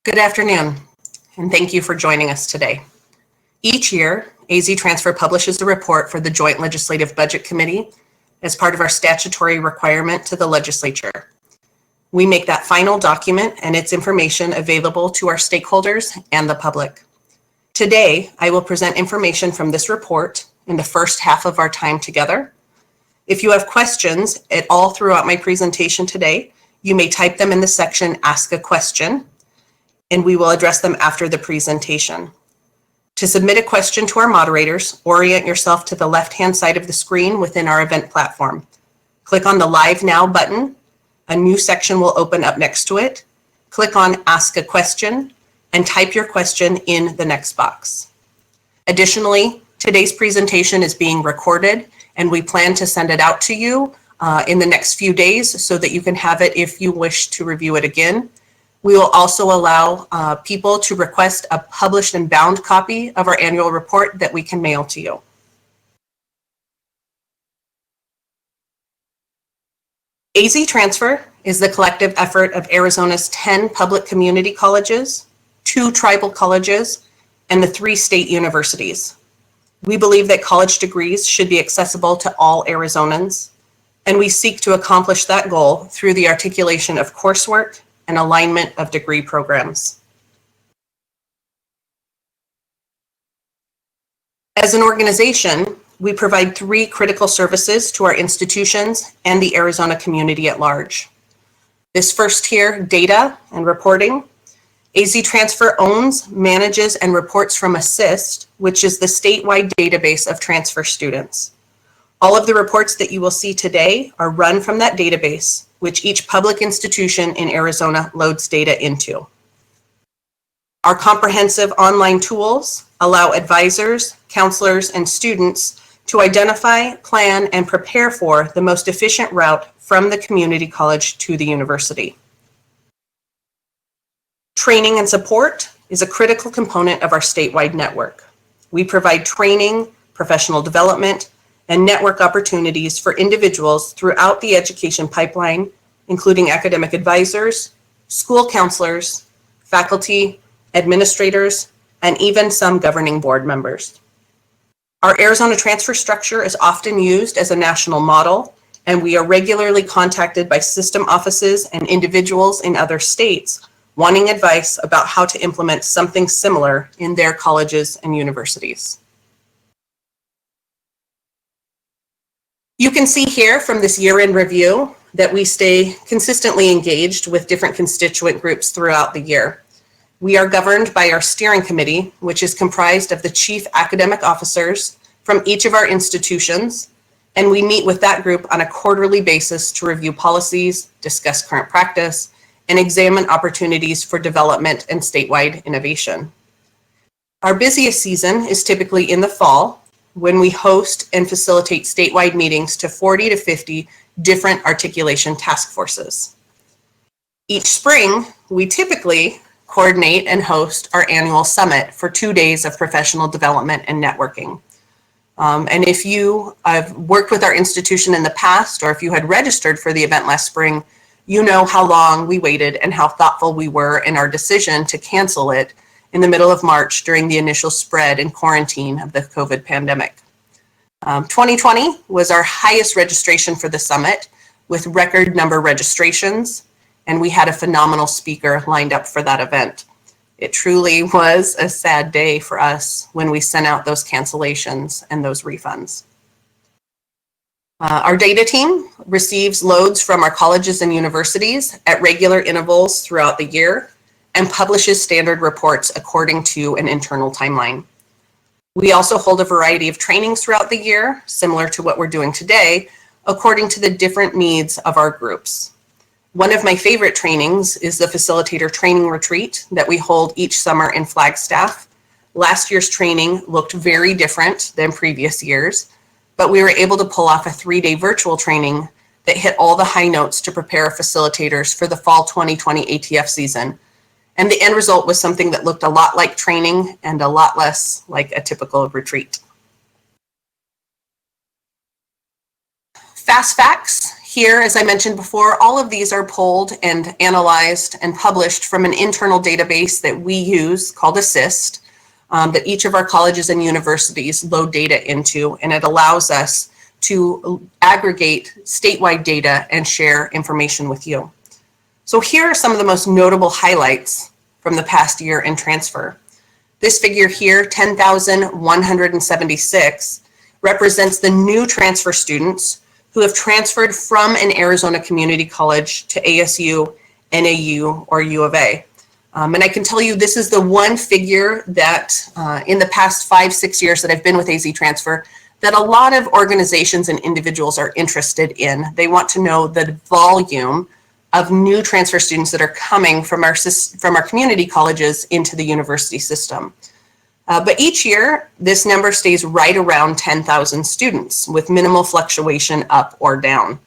Good afternoon, and thank you for joining us today. Each year, AZTransfer publishes a report for the Joint Legislative Budget Committee as part of our statutory requirement to the legislature. We make that final document and its information available to our stakeholders and the public. Today, I will present information from this report in the first half of our time together. If you have questions at all throughout my presentation today, you may type them in the section Ask a Question, and we will address them after the presentation. To submit a question to our moderators, orient yourself to the left-hand side of the screen within our event platform. Click on the Live Now button. A new section will open up next to it. Click on Ask a Question and type your question in the next box. Additionally, today's presentation is being recorded, and we plan to send it out to you in the next few days so that you can have it if you wish to review it again. We will also allow people to request a published and bound copy of our annual report that we can mail to you. AZTransfer is the collective effort of Arizona's 10 public community colleges, 2 tribal colleges, and the 3 state universities. We believe that college degrees should be accessible to all Arizonans, and we seek to accomplish that goal through the articulation of coursework and alignment of degree programs. As an organization, we provide 3 critical services to our institutions and the Arizona community at large. This first tier, data and reporting. AZTransfer owns, manages, and reports from ASSIST, which is the statewide database of transfer students. All of the reports that you will see today are run from that database, which each public institution in Arizona loads data into. Our comprehensive online tools allow advisors, counselors, and students to identify, plan, and prepare for the most efficient route from the community college to the university. Training and support is a critical component of our statewide network. We provide training, professional development, and network opportunities for individuals throughout the education pipeline, including academic advisors, school counselors, faculty, administrators, and even some governing board members. Our Arizona transfer structure is often used as a national model, and we are regularly contacted by system offices and individuals in other states wanting advice about how to implement something similar in their colleges and universities. You can see here from this year-end review that we stay consistently engaged with different constituent groups throughout the year. We are governed by our steering committee, which is comprised of the chief academic officers from each of our institutions, and we meet with that group on a quarterly basis to review policies, discuss current practice, and examine opportunities for development and statewide innovation. Our busiest season is typically in the fall, when we host and facilitate statewide meetings to 40 to 50 different articulation task forces. Each spring, we typically coordinate and host our annual summit for 2 days of professional development and networking. And if you have worked with our institution in the past, or if you had registered for the event last spring, you know how long we waited and how thoughtful we were in our decision to cancel it in the middle of March during the initial spread and quarantine of the COVID pandemic. 2020 was our highest registration for the summit, with record number registrations, and we had a phenomenal speaker lined up for that event. It truly was a sad day for us when we sent out those cancellations and those refunds. Our data team receives loads from our colleges and universities at regular intervals throughout the year and publishes standard reports according to an internal timeline. We also hold a variety of trainings throughout the year, similar to what we're doing today, according to the different needs of our groups. One of my favorite trainings is the Facilitator Training Retreat that we hold each summer in Flagstaff. Last year's training looked very different than previous years, but we were able to pull off a 3-day virtual training that hit all the high notes to prepare facilitators for the fall 2020 ATF season. And the end result was something that looked a lot like training and a lot less like a typical retreat. Fast facts. Here, as I mentioned before, all of these are pulled and analyzed and published from an internal database that we use called ASSIST, that each of our colleges and universities load data into, and it allows us to aggregate statewide data and share information with you. So here are some of the most notable highlights from the past year in transfer. This figure here, 10,176, represents the new transfer students who have transferred from an Arizona community college to ASU, NAU, or U of A. And I can tell you this is the one figure that in the past 5-6 years that I've been with AZTransfer that a lot of organizations and individuals are interested in. They want to know the volume of new transfer students that are coming from our community colleges into the university system. But each year, this number stays right around 10,000 students with minimal fluctuation up or down.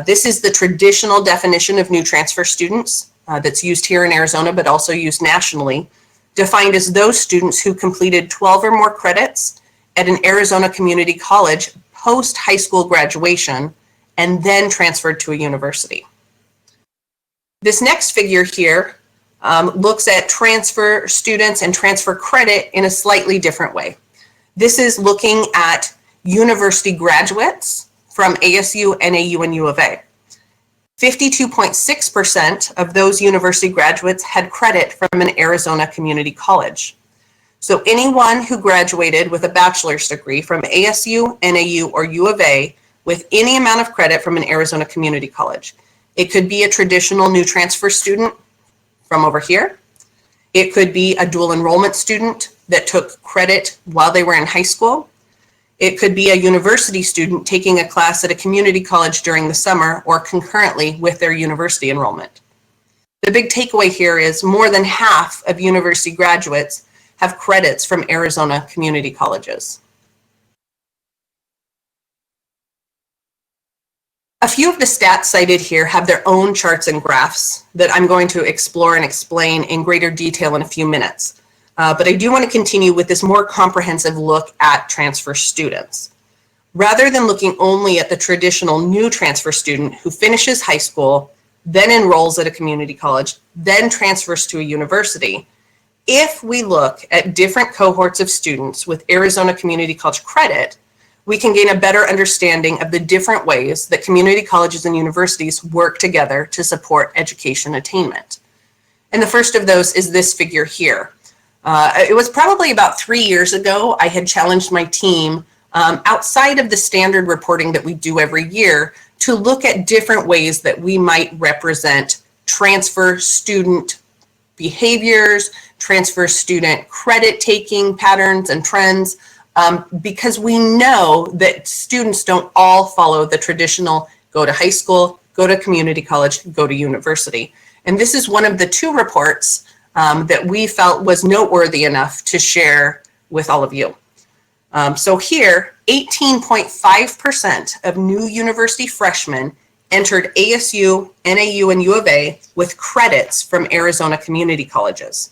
This is the traditional definition of new transfer students that's used here in Arizona, but also used nationally, defined as those students who completed 12 or more credits at an Arizona community college post high school graduation and then transferred to a university. This next figure here looks at transfer students and transfer credit in a slightly different way. This is looking at university graduates from ASU, NAU, and U of A. 52.6% of those university graduates had credit from an Arizona community college. So anyone who graduated with a bachelor's degree from ASU, NAU, or U of A with any amount of credit from an Arizona community college. It could be a traditional new transfer student from over here. It could be a dual enrollment student that took credit while they were in high school. It could be a university student taking a class at a community college during the summer or concurrently with their university enrollment. The big takeaway here is more than half of university graduates have credits from Arizona community colleges. A few of the stats cited here have their own charts and graphs that I'm going to explore and explain in greater detail in a few minutes. But I do want to continue with this more comprehensive look at transfer students. Rather than looking only at the traditional new transfer student who finishes high school, then enrolls at a community college, then transfers to a university, if we look at different cohorts of students with Arizona Community College credit, we can gain a better understanding of the different ways that community colleges and universities work together to support education attainment. And the first of those is this figure here. It was probably about 3 years ago, I had challenged my team outside of the standard reporting that we do every year to look at different ways that we might represent transfer student behaviors, transfer student credit taking patterns and trends, because we know that students don't all follow the traditional go to high school, go to community college, go to university. And this is one of the 2 reports that we felt was noteworthy enough to share with all of you. So here, 18.5% of new university freshmen entered ASU, NAU, and U of A with credits from Arizona community colleges.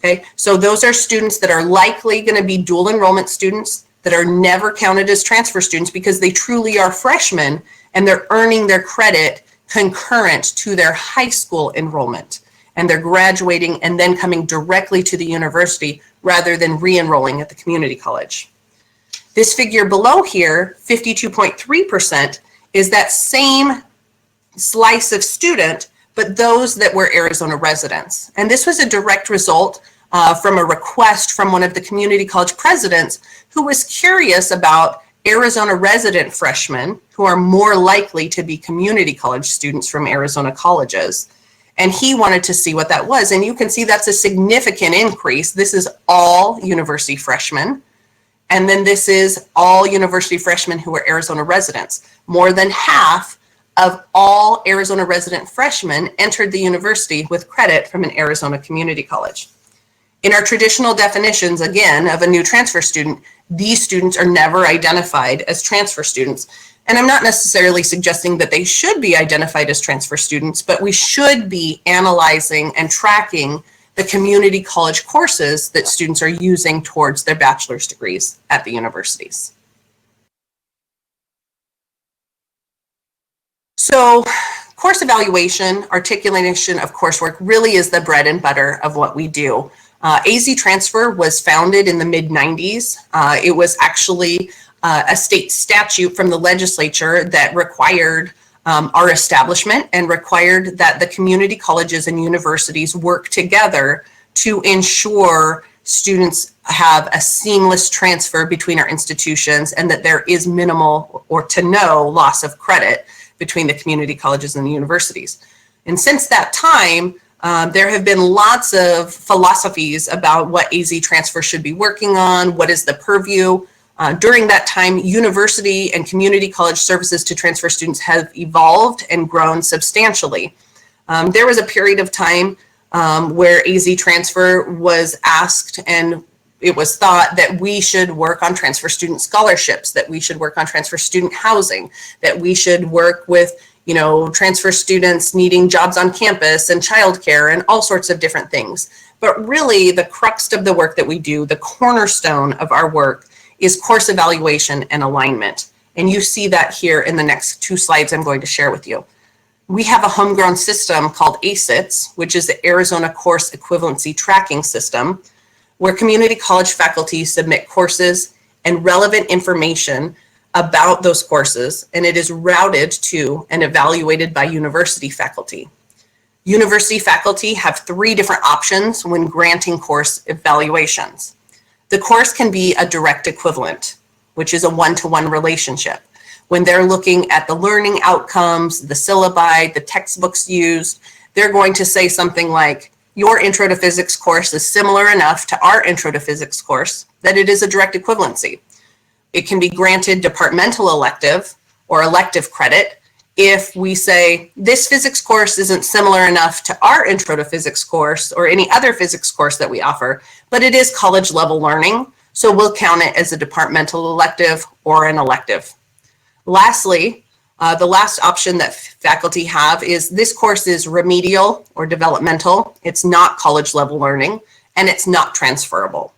Okay, so those are students that are likely going to be dual enrollment students that are never counted as transfer students because they truly are freshmen and they're earning their credit concurrent to their high school enrollment. And they're graduating and then coming directly to the university rather than re-enrolling at the community college. This figure below here, 52.3%, is that same slice of student, but those that were Arizona residents. And this was a direct result from a request from one of the community college presidents who was curious about Arizona resident freshmen who are more likely to be community college students from Arizona colleges. And he wanted to see what that was. And you can see that's a significant increase. This is all university freshmen. And then this is all university freshmen who are Arizona residents. More than half of all Arizona resident freshmen entered the university with credit from an Arizona community college. In our traditional definitions, again, of a new transfer student, these students are never identified as transfer students. And I'm not necessarily suggesting that they should be identified as transfer students, but we should be analyzing and tracking the community college courses that students are using towards their bachelor's degrees at the universities. So course evaluation, articulation of coursework really is the bread and butter of what we do. AZTransfer was founded in the mid-90s. It was actually a state statute from the legislature that required our establishment and required that the community colleges and universities work together to ensure students have a seamless transfer between our institutions and that there is minimal or to no loss of credit between the community colleges and the universities. And since that time, there have been lots of philosophies about what AZTransfer should be working on, what is the purview. During that time, university and community college services to transfer students have evolved and grown substantially. There was a period of time where AZTransfer was asked and it was thought that we should work on transfer student scholarships, that we should work on transfer student housing, that we should work with, you know, transfer students needing jobs on campus and childcare and all sorts of different things. But really the crux of the work that we do, the cornerstone of our work, is course evaluation and alignment. And you see that here in the next two slides I'm going to share with you. We have a homegrown system called ACITS, which is the Arizona Course Equivalency Tracking System, where community college faculty submit courses and relevant information about those courses, and it is routed to and evaluated by university faculty. University faculty have three different options when granting course evaluations. The course can be a direct equivalent, which is a one-to-one relationship. When they're looking at the learning outcomes, the syllabi, the textbooks used, they're going to say something like, your Intro to Physics course is similar enough to our Intro to Physics course that it is a direct equivalency. It can be granted departmental elective or elective credit if we say this physics course isn't similar enough to our Intro to Physics course or any other physics course that we offer, but it is college level learning, so we'll count it as a departmental elective or an elective. Lastly, the last option that faculty have is this course is remedial or developmental. It's not college level learning and it's not transferable.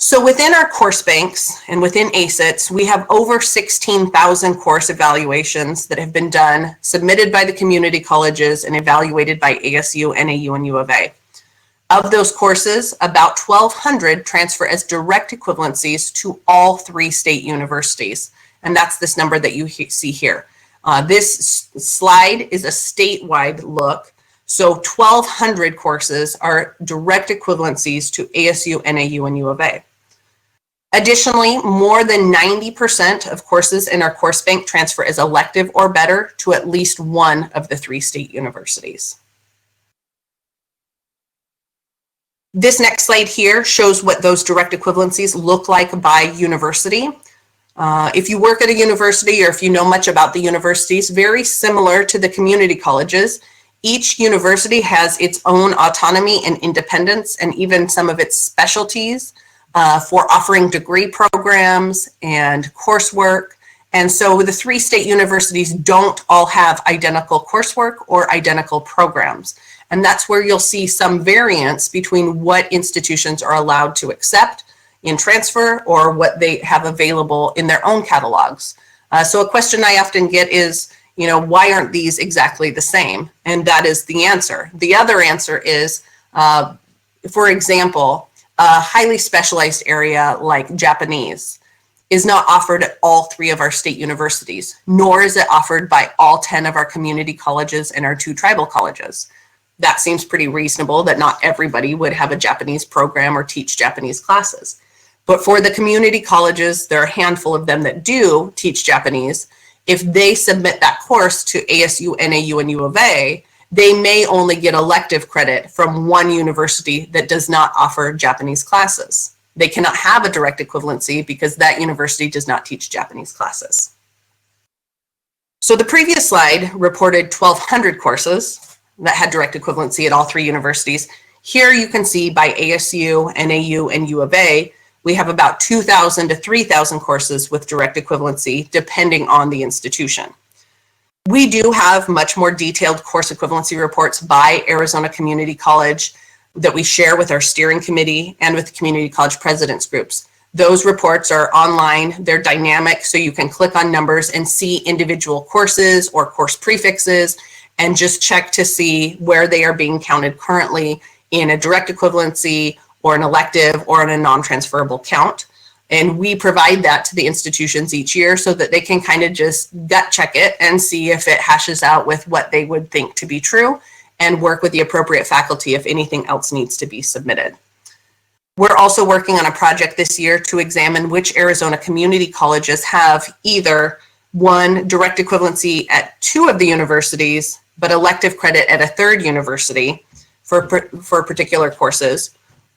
So within our course banks and within ACITS, we have over 16,000 course evaluations that have been done, submitted by the community colleges and evaluated by ASU, NAU, and U of A. Of those courses, about 1,200 transfer as direct equivalencies to all three state universities. And that's this number that you see here. This slide is a statewide look. So 1,200 courses are direct equivalencies to ASU, NAU, and U of A. Additionally, more than 90% of courses in our course bank transfer as elective or better to at least one of the three state universities. This next slide here shows what those direct equivalencies look like by university. If you work at a university or if you know much about the universities, very similar to the community colleges, each university has its own autonomy and independence and even some of its specialties for offering degree programs and coursework. And so the three state universities don't all have identical coursework or identical programs. And that's where you'll see some variance between what institutions are allowed to accept in transfer or what they have available in their own catalogs. So a question I often get is, you know, why aren't these exactly the same? And that is the answer. The other answer is, for example, a highly specialized area like Japanese is not offered at all three of our state universities, nor is it offered by all 10 of our community colleges and our 2 tribal colleges. That seems pretty reasonable that not everybody would have a Japanese program or teach Japanese classes. But for the community colleges, there are a handful of them that do teach Japanese. If they submit that course to ASU, NAU, and U of A, they may only get elective credit from one university that does not offer Japanese classes. They cannot have a direct equivalency because that university does not teach Japanese classes. So the previous slide reported 1,200 courses that had direct equivalency at all three universities. Here you can see by ASU, NAU, and U of A, we have about 2,000 to 3,000 courses with direct equivalency, depending on the institution. We do have much more detailed course equivalency reports by Arizona Community College that we share with our steering committee and with the community college presidents groups. Those reports are online, they're dynamic, so you can click on numbers and see individual courses or course prefixes and just check to see where they are being counted currently in a direct equivalency or an elective or in a non-transferable count. And we provide that to the institutions each year so that they can kind of just gut check it and see if it hashes out with what they would think to be true and work with the appropriate faculty if anything else needs to be submitted. We're also working on a project this year to examine which Arizona community colleges have either one, direct equivalency at 2 of the universities, but elective credit at a 3rd university for particular courses,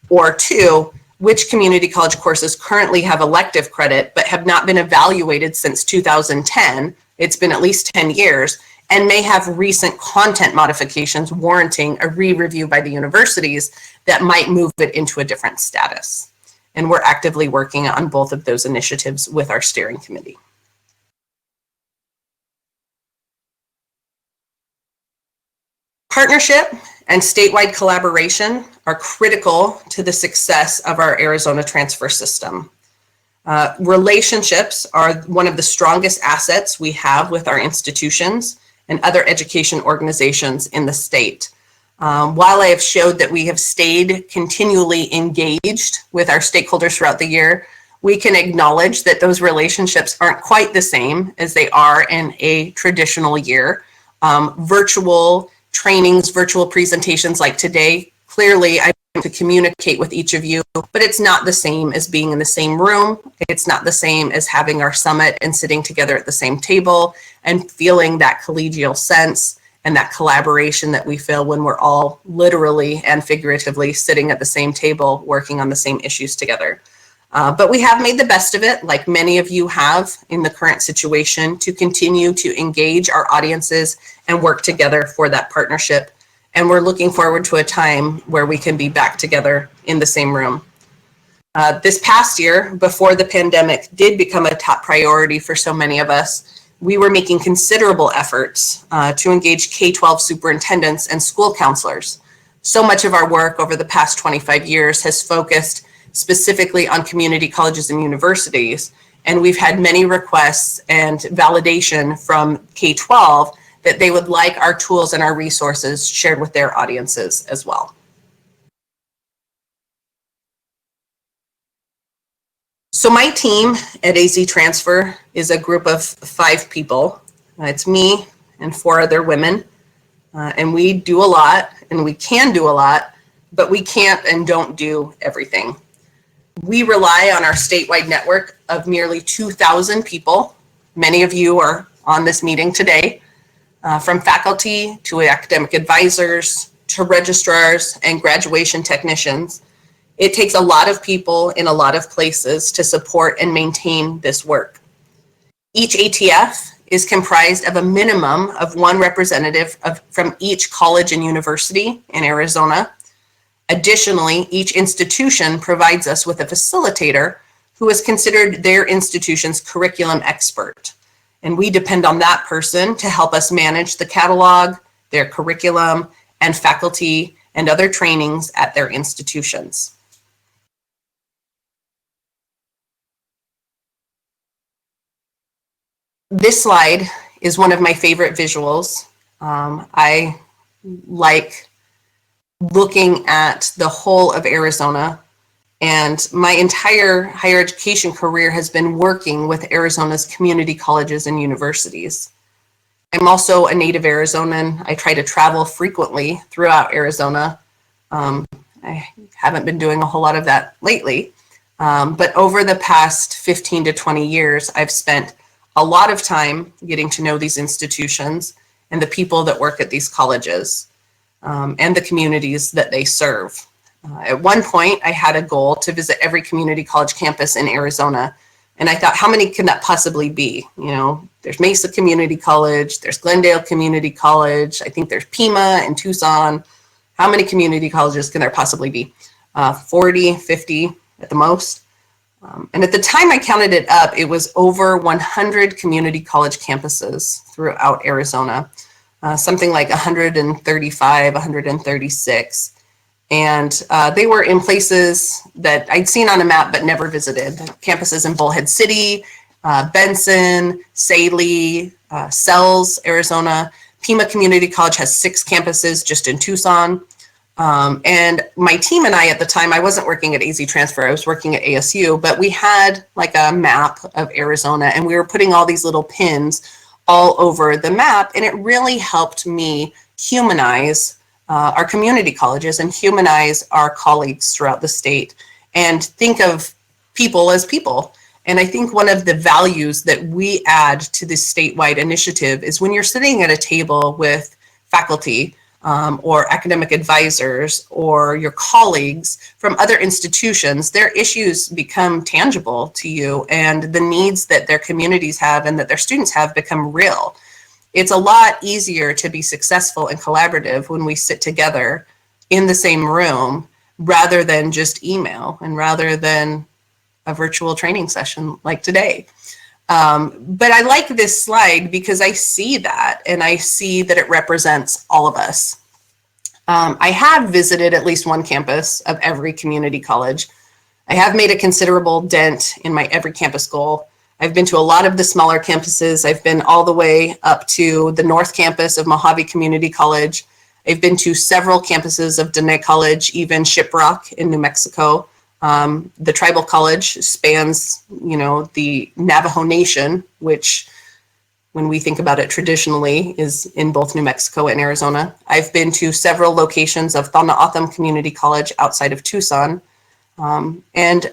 or 2, which community college courses currently have elective credit but have not been evaluated since 2010. It's been at least 10 years and may have recent content modifications warranting a re-review by the universities that might move it into a different status. And we're actively working on both of those initiatives with our steering committee. Partnership and statewide collaboration are critical to the success of our Arizona transfer system. Relationships are one of the strongest assets we have with our institutions and other education organizations in the state. While I have showed that we have stayed continually engaged with our stakeholders throughout the year, we can acknowledge that those relationships aren't quite the same as they are in a traditional year. Virtual trainings, virtual presentations like today, clearly I want to communicate with each of you, but it's not the same as being in the same room. It's not the same as having our summit and sitting together at the same table and feeling that collegial sense and that collaboration that we feel when we're all literally and figuratively sitting at the same table, working on the same issues together. But we have made the best of it, like many of you have in the current situation, to continue to engage our audiences and work together for that partnership. And we're looking forward to a time where we can be back together in the same room. This past year, before the pandemic did become a top priority for so many of us, we were making considerable efforts to engage K-12 superintendents and school counselors. So much of our work over the past 25 years has focused specifically on community colleges and universities. And we've had many requests and validation from K-12 that they would like our tools and our resources shared with their audiences as well. So my team at AZTransfer is a group of 5 people. It's me and 4 other women. And we do a lot and we can do a lot, but we can't and don't do everything. We rely on our statewide network of nearly 2,000 people. Many of you are on this meeting today, from faculty to academic advisors to registrars and graduation technicians. It takes a lot of people in a lot of places to support and maintain this work. Each ATF is comprised of a minimum of 1 representative from each college and university in Arizona. Additionally, each institution provides us with a facilitator who is considered their institution's curriculum expert. And we depend on that person to help us manage the catalog, their curriculum, and faculty and other trainings at their institutions. This slide is one of my favorite visuals. I like looking at the whole of Arizona, and my entire higher education career has been working with Arizona's community colleges and universities. I'm also a native Arizonan. I try to travel frequently throughout Arizona. I haven't been doing a whole lot of that lately, but over the past 15 to 20 years, I've spent a lot of time getting to know these institutions and the people that work at these colleges. And the communities that they serve. At one point, I had a goal to visit every community college campus in Arizona. And I thought, how many can that possibly be? You know, there's Mesa Community College, there's Glendale Community College, I think there's Pima and Tucson. How many community colleges can there possibly be? 40, 50 at the most. And at the time I counted it up, it was over 100 community college campuses throughout Arizona. Something like 135, 136. And they were in places that I'd seen on a map but never visited. Campuses in Bullhead City, Benson, Saline, Sells, Arizona. Pima Community College has 6 campuses just in Tucson. And my team and I at the time, I wasn't working at AZTransfer, I was working at ASU, but we had like a map of Arizona and we were putting all these little pins all over the map. And it really helped me humanize our community colleges and humanize our colleagues throughout the state and think of people as people. And I think one of the values that we add to this statewide initiative is when you're sitting at a table with faculty or academic advisors or your colleagues from other institutions, their issues become tangible to you and the needs that their communities have and that their students have become real. It's a lot easier to be successful and collaborative when we sit together in the same room rather than just email and rather than a virtual training session like today. But I like this slide because I see that and I see that it represents all of us. I have visited at least one campus of every community college. I have made a considerable dent in my every campus goal. I've been to a lot of the smaller campuses. I've been all the way up to the North Campus of Mojave Community College. I've been to several campuses of Dene College, even Shiprock in New Mexico. The tribal college spans, the Navajo Nation, which when we think about it traditionally is in both New Mexico and Arizona. I've been to several locations of Thanaotham Community College outside of Tucson. And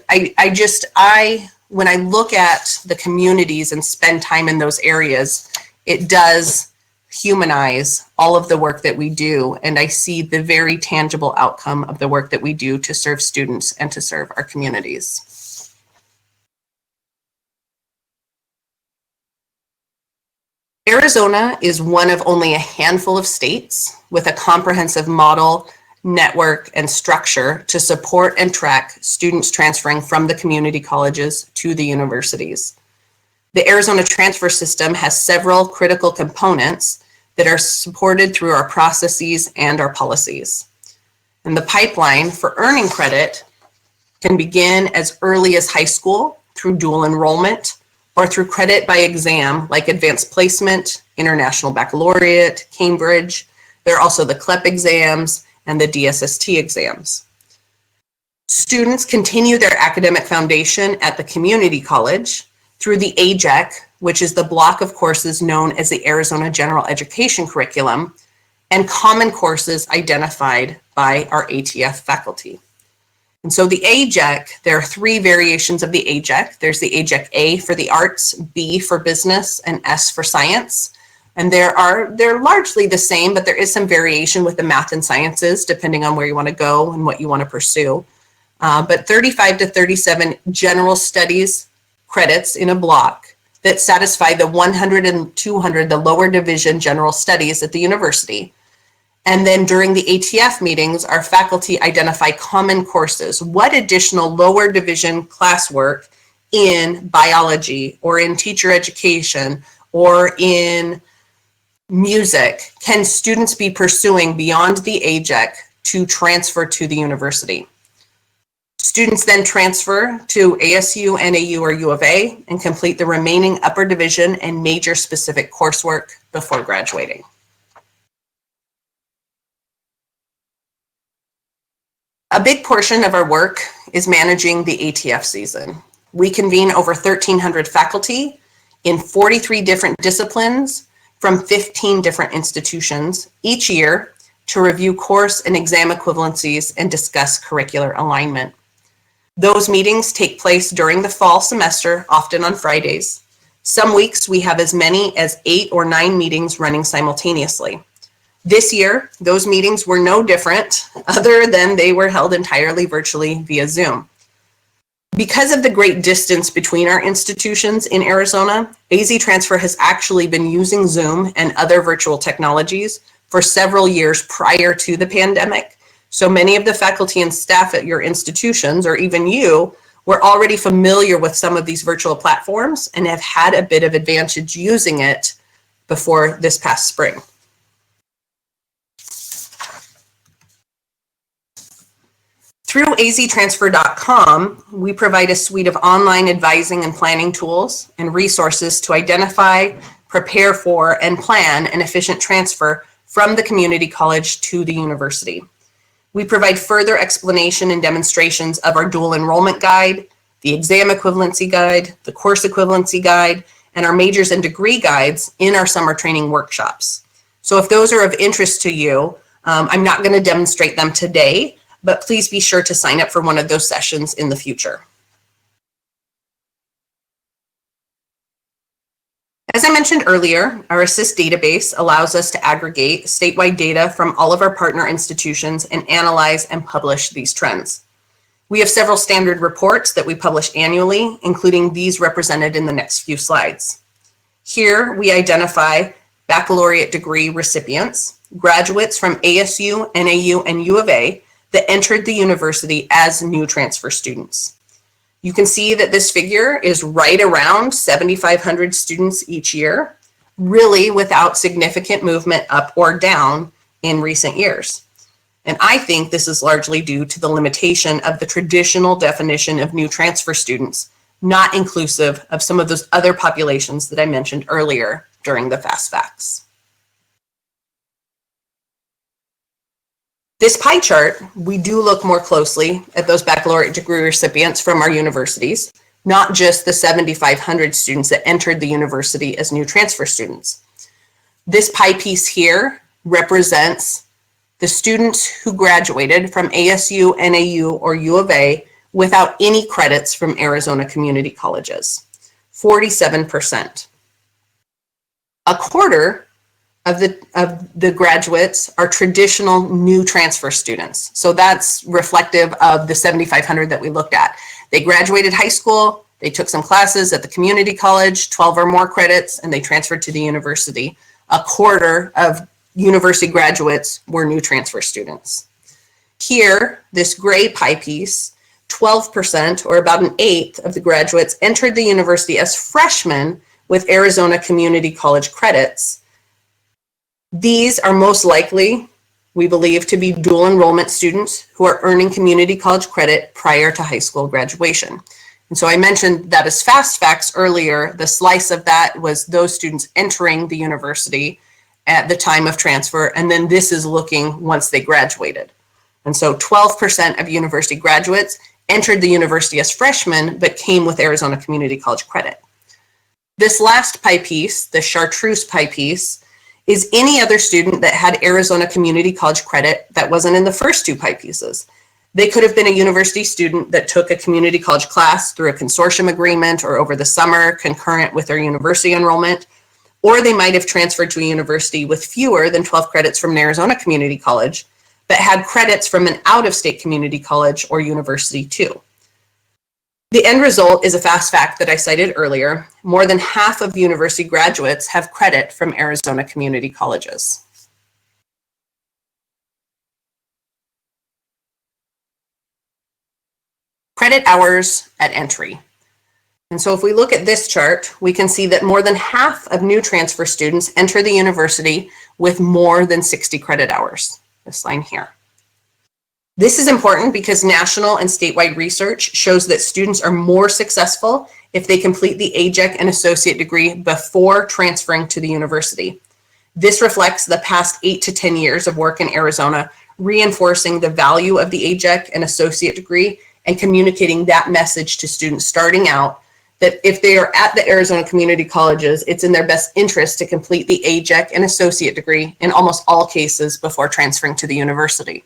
when I look at the communities and spend time in those areas, it does humanize all of the work that we do. And I see the very tangible outcome of the work that we do to serve students and to serve our communities. Arizona is one of only a handful of states with a comprehensive model, network, and structure to support and track students transferring from the community colleges to the universities. The Arizona transfer system has several critical components that are supported through our processes and our policies. And the pipeline for earning credit can begin as early as high school through dual enrollment or through credit by exam like advanced placement, international baccalaureate, Cambridge. There are also the CLEP exams and the DSST exams. Students continue their academic foundation at the community college through the AJEC, which is the block of courses known as the Arizona General Education Curriculum, and common courses identified by our ATF faculty. And so the AJEC, there are 3 variations of the AJEC. There's the AJEC A for the arts, B for business, and S for science. And they're largely the same, but there is some variation with the math and sciences, depending on where you want to go and what you want to pursue. But 35 to 37 general studies credits in a block that satisfy the 100 and 200, the lower division general studies at the university. And then during the ATF meetings, our faculty identify common courses. What additional lower division classwork in biology or in teacher education or in music can students be pursuing beyond the AJEC to transfer to the university? Students then transfer to ASU, NAU, or U of A and complete the remaining upper division and major specific coursework before graduating. A big portion of our work is managing the ATF season. We convene over 1,300 faculty in 43 different disciplines from 15 different institutions each year to review course and exam equivalencies and discuss curricular alignment. Those meetings take place during the fall semester, often on Fridays. Some weeks we have as many as 8 or 9 meetings running simultaneously. This year, those meetings were no different other than they were held entirely virtually via Zoom. Because of the great distance between our institutions in Arizona, AZTransfer has actually been using Zoom and other virtual technologies for several years prior to the pandemic. So many of the faculty and staff at your institutions, or even you, were already familiar with some of these virtual platforms and have had a bit of advantage using it before this past spring. Through AZTransfer.com, we provide a suite of online advising and planning tools and resources to identify, prepare for, and plan an efficient transfer from the community college to the university. We provide further explanation and demonstrations of our dual enrollment guide, the exam equivalency guide, the course equivalency guide, and our majors and degree guides in our summer training workshops. So if those are of interest to you, I'm not going to demonstrate them today, but please be sure to sign up for one of those sessions in the future. As I mentioned earlier, our ASSIST database allows us to aggregate statewide data from all of our partner institutions and analyze and publish these trends. We have several standard reports that we publish annually, including these represented in the next few slides. Here we identify baccalaureate degree recipients, graduates from ASU, NAU, and U of A that entered the university as new transfer students. You can see that this figure is right around 7,500 students each year, really without significant movement up or down in recent years. And I think this is largely due to the limitation of the traditional definition of new transfer students, not inclusive of some of those other populations that I mentioned earlier during the Fast Facts. This pie chart, we do look more closely at those baccalaureate degree recipients from our universities, not just the 7,500 students that entered the university as new transfer students. This pie piece here represents the students who graduated from ASU, NAU, or U of A without any credits from Arizona community colleges, 47%. A quarter of the graduates are traditional new transfer students. So that's reflective of the 7,500 that we looked at. They graduated high school, they took some classes at the community college, 12 or more credits, and they transferred to the university. A quarter of university graduates were new transfer students. Here, this gray pie piece, 12%, or about an eighth of the graduates entered the university as freshmen with Arizona community college credits. These are most likely, we believe, to be dual enrollment students who are earning community college credit prior to high school graduation. And so I mentioned that as Fast Facts earlier, the slice of that was those students entering the university at the time of transfer, and then this is looking once they graduated. And so 12% of university graduates entered the university as freshmen, but came with Arizona community college credit. This last pie piece, the chartreuse pie piece, is any other student that had Arizona community college credit that wasn't in the first two pie pieces. They could have been a university student that took a community college class through a consortium agreement or over the summer concurrent with their university enrollment, or they might have transferred to a university with fewer than 12 credits from an Arizona community college, but had credits from an out-of-state community college or university too. The end result is a Fast Fact that I cited earlier. More than half of university graduates have credit from Arizona community colleges. Credit hours at entry. And so if we look at this chart, we can see that more than half of new transfer students enter the university with more than 60 credit hours, this line here. This is important because national and statewide research shows that students are more successful if they complete the AJEC and associate degree before transferring to the university. This reflects the past 8 to 10 years of work in Arizona, reinforcing the value of the AJEC and associate degree and communicating that message to students starting out that if they are at the Arizona community colleges, it's in their best interest to complete the AJEC and associate degree in almost all cases before transferring to the university.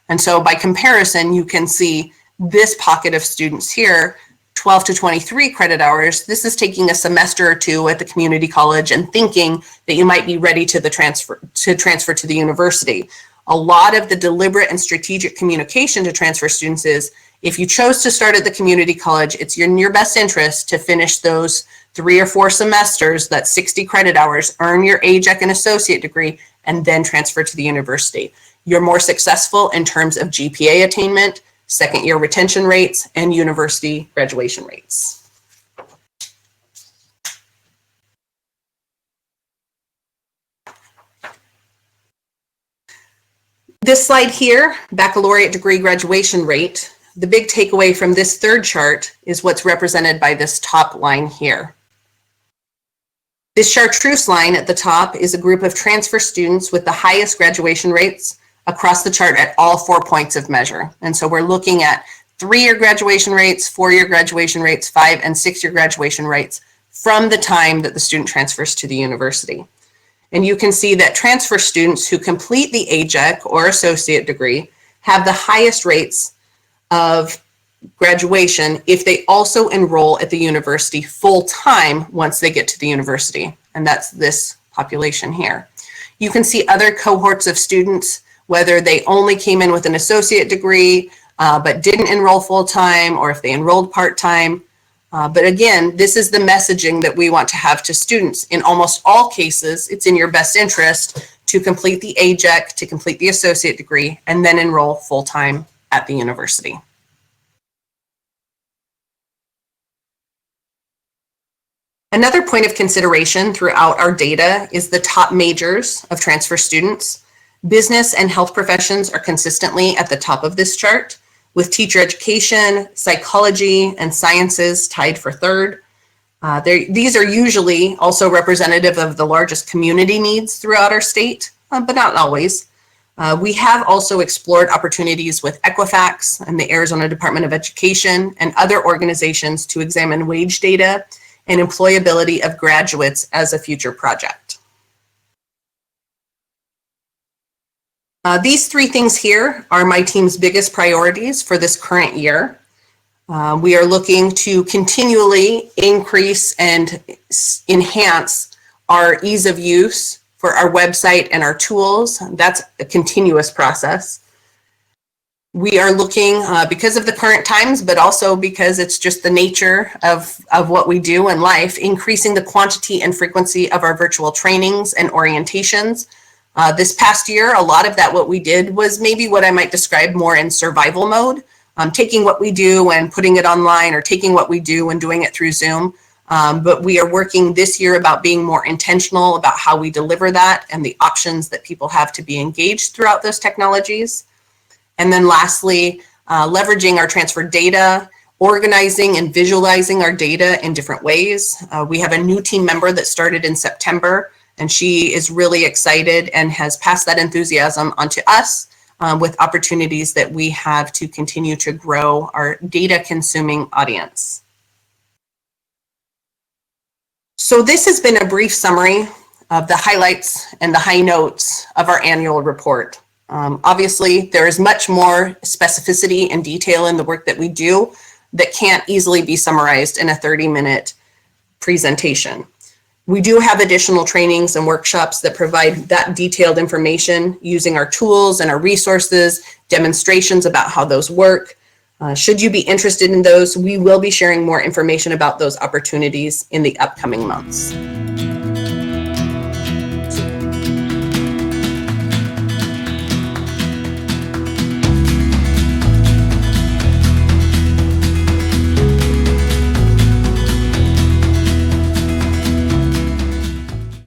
And so by comparison, you can see this pocket of students here, 12 to 23 credit hours. This is taking a semester or two at the community college and thinking that you might be ready to transfer to the university. A lot of the deliberate and strategic communication to transfer students is, if you chose to start at the community college, it's in your best interest to finish those 3 or 4 semesters, that's 60 credit hours, earn your AJEC and associate degree, and then transfer to the university. You're more successful in terms of GPA attainment, second year retention rates, and university graduation rates. This slide here, baccalaureate degree graduation rate, the big takeaway from this third chart is what's represented by this top line here. This chartreuse line at the top is a group of transfer students with the highest graduation rates across the chart at all 4 points of measure. And so we're looking at 3-year graduation rates, 4-year graduation rates, 5- and 6-year graduation rates from the time that the student transfers to the university. And you can see that transfer students who complete the AZTransfer or associate degree have the highest rates of graduation if they also enroll at the university full time once they get to the university. And that's this population here. You can see other cohorts of students, whether they only came in with an associate degree but didn't enroll full time, or if they enrolled part time. But again, this is the messaging that we want to have to students. In almost all cases, it's in your best interest to complete the AZTransfer, to complete the associate degree, and then enroll full time at the university. Another point of consideration throughout our data is the top majors of transfer students. Business and health professions are consistently at the top of this chart, with teacher education, psychology, and sciences tied for third. These are usually also representative of the largest community needs throughout our state, but not always. We have also explored opportunities with Equifax and the Arizona Department of Education and other organizations to examine wage data and employability of graduates as a future project. These 3 things here are my team's biggest priorities for this current year. We are looking to continually increase and enhance our ease of use for our website and our tools. That's a continuous process. We are looking, because of the current times, but also because it's just the nature of what we do in life, increasing the quantity and frequency of our virtual trainings and orientations. This past year, a lot of that what we did was maybe what I might describe more in survival mode, taking what we do and putting it online, or taking what we do and doing it through Zoom. But we are working this year about being more intentional about how we deliver that and the options that people have to be engaged throughout those technologies. And then lastly, leveraging our transfer data, organizing and visualizing our data in different ways. We have a new team member that started in September, and she is really excited and has passed that enthusiasm onto us with opportunities that we have to continue to grow our data consuming audience. So this has been a brief summary of the highlights and the high notes of our annual report. Obviously, there is much more specificity and detail in the work that we do that can't easily be summarized in a 30-minute presentation. We do have additional trainings and workshops that provide that detailed information using our tools and our resources, demonstrations about how those work. Should you be interested in those, we will be sharing more information about those opportunities in the upcoming months.